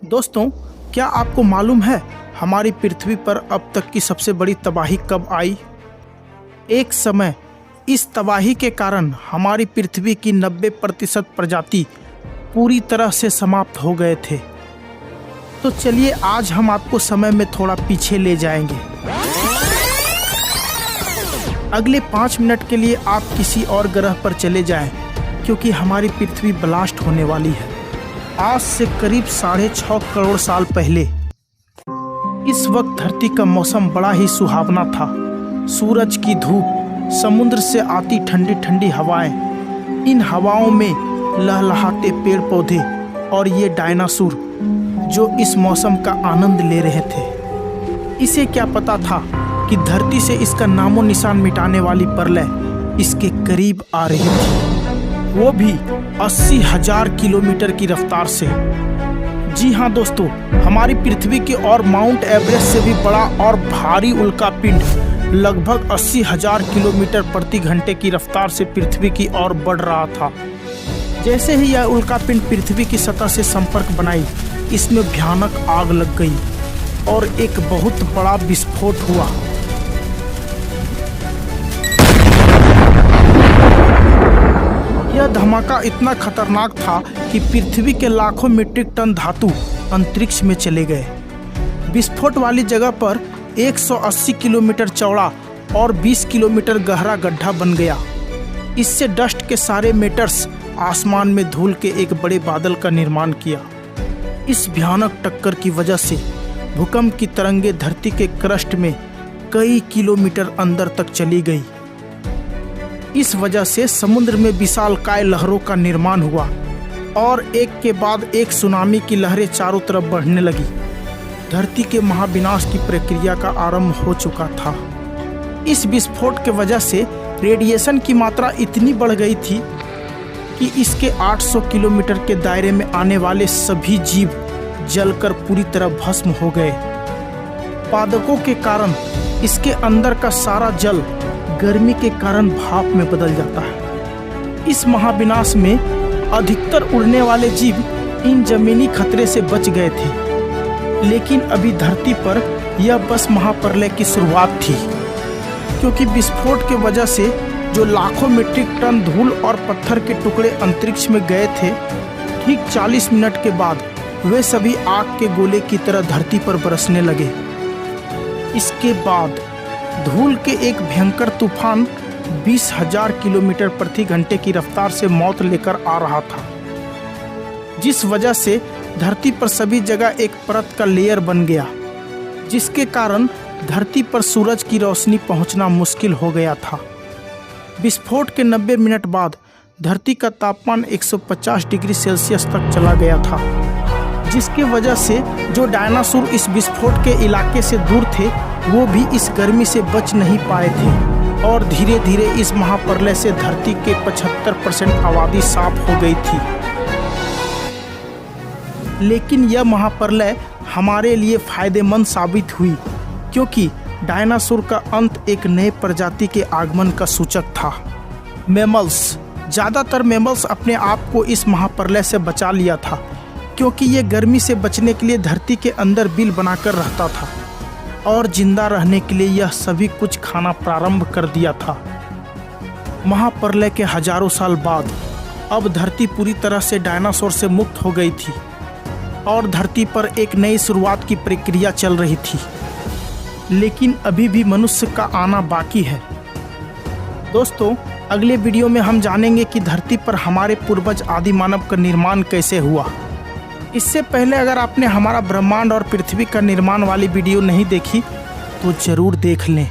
दोस्तों, क्या आपको मालूम है हमारी पृथ्वी पर अब तक की सबसे बड़ी तबाही कब आई? एक समय इस तबाही के कारण हमारी पृथ्वी की 90% प्रजाति पूरी तरह से समाप्त हो गए थे। तो चलिए आज हम आपको समय में थोड़ा पीछे ले जाएंगे। अगले 5 मिनट के लिए आप किसी और ग्रह पर चले जाएं, क्योंकि हमारी पृथ्वी ब्लास्ट होने वाली है। आज से करीब 6.5 करोड़ साल पहले इस वक्त धरती का मौसम बड़ा ही सुहावना था। सूरज की धूप, समुद्र से आती ठंडी ठंडी हवाएं, इन हवाओं में लहलहाते पेड़ पौधे और ये डायनासोर जो इस मौसम का आनंद ले रहे थे। इसे क्या पता था कि धरती से इसका नामो निशान मिटाने वाली प्रलय इसके करीब आ रही थी, वो भी 80,000 किलोमीटर की रफ्तार से। जी हाँ दोस्तों, हमारी पृथ्वी के और माउंट एवरेस्ट से भी बड़ा और भारी उल्कापिंड लगभग 80,000 किलोमीटर प्रति घंटे की रफ्तार से पृथ्वी की ओर बढ़ रहा था। जैसे ही यह उल्कापिंड पृथ्वी की सतह से संपर्क बनाई, इसमें भयानक आग लग गई और एक बहुत बड़ा विस्फोट हुआ। यह धमाका इतना खतरनाक था कि पृथ्वी के लाखों मीट्रिक टन धातु अंतरिक्ष में चले गए। विस्फोट वाली जगह पर 180 किलोमीटर चौड़ा और 20 किलोमीटर गहरा गड्ढा बन गया। इससे डस्ट के सारे मेटर्स आसमान में धूल के एक बड़े बादल का निर्माण किया। इस भयानक टक्कर की वजह से भूकंप की तरंगे धरती के क्रस्ट में कई किलोमीटर अंदर तक चली गई। इस वजह से समुद्र में विशालकाय लहरों का निर्माण हुआ और एक के बाद एक सुनामी की लहरें चारों तरफ बढ़ने लगी। धरती के महाविनाश की प्रक्रिया का आरंभ हो चुका था। इस विस्फोट के वजह से रेडिएशन की मात्रा इतनी बढ़ गई थी कि इसके 800 किलोमीटर के दायरे में आने वाले सभी जीव जलकर पूरी तरह भस्म हो गए। पादपों के कारण इसके अंदर का सारा जल गर्मी के कारण भाप में बदल जाता है। इस महाविनाश में अधिकतर उड़ने वाले जीव इन जमीनी खतरे से बच गए थे, लेकिन अभी धरती पर यह बस महाप्रलय की शुरुआत थी, क्योंकि विस्फोट के वजह से जो लाखों मीट्रिक टन धूल और पत्थर के टुकड़े अंतरिक्ष में गए थे, ठीक 40 मिनट के बाद वे सभी आग के गोले की तरह धरती पर बरसने लगे। इसके बाद धूल के एक भयंकर तूफान 20,000 किलोमीटर प्रति घंटे की रफ्तार से मौत लेकर आ रहा था, जिस वजह से धरती पर सभी जगह एक परत का लेयर बन गया, जिसके कारण धरती पर सूरज की रोशनी पहुंचना मुश्किल हो गया था। विस्फोट के 90 मिनट बाद धरती का तापमान 150 डिग्री सेल्सियस तक चला गया था, जिसके वजह से जो डायनासोर इस विस्फोट के इलाके से दूर थे वो भी इस गर्मी से बच नहीं पाए थे और धीरे धीरे इस महाप्रलय से धरती के 75% आबादी साफ हो गई थी। लेकिन यह महाप्रलय हमारे लिए फायदेमंद साबित हुई, क्योंकि डायनासोर का अंत एक नए प्रजाति के आगमन का सूचक था। मैमल्स, ज़्यादातर मैमल्स अपने आप को इस महाप्रलय से बचा लिया था, क्योंकि ये गर्मी से बचने के लिए धरती के अंदर बिल बनाकर रहता था और जिंदा रहने के लिए यह सभी कुछ खाना प्रारंभ कर दिया था। महाप्रलय के हजारों साल बाद अब धरती पूरी तरह से डायनासोर से मुक्त हो गई थी और धरती पर एक नई शुरुआत की प्रक्रिया चल रही थी। लेकिन अभी भी मनुष्य का आना बाकी है। दोस्तों, अगले वीडियो में हम जानेंगे कि धरती पर हमारे पूर्वज आदि मानव का निर्माण कैसे हुआ। इससे पहले अगर आपने हमारा ब्रह्मांड और पृथ्वी का निर्माण वाली वीडियो नहीं देखी तो ज़रूर देख लें।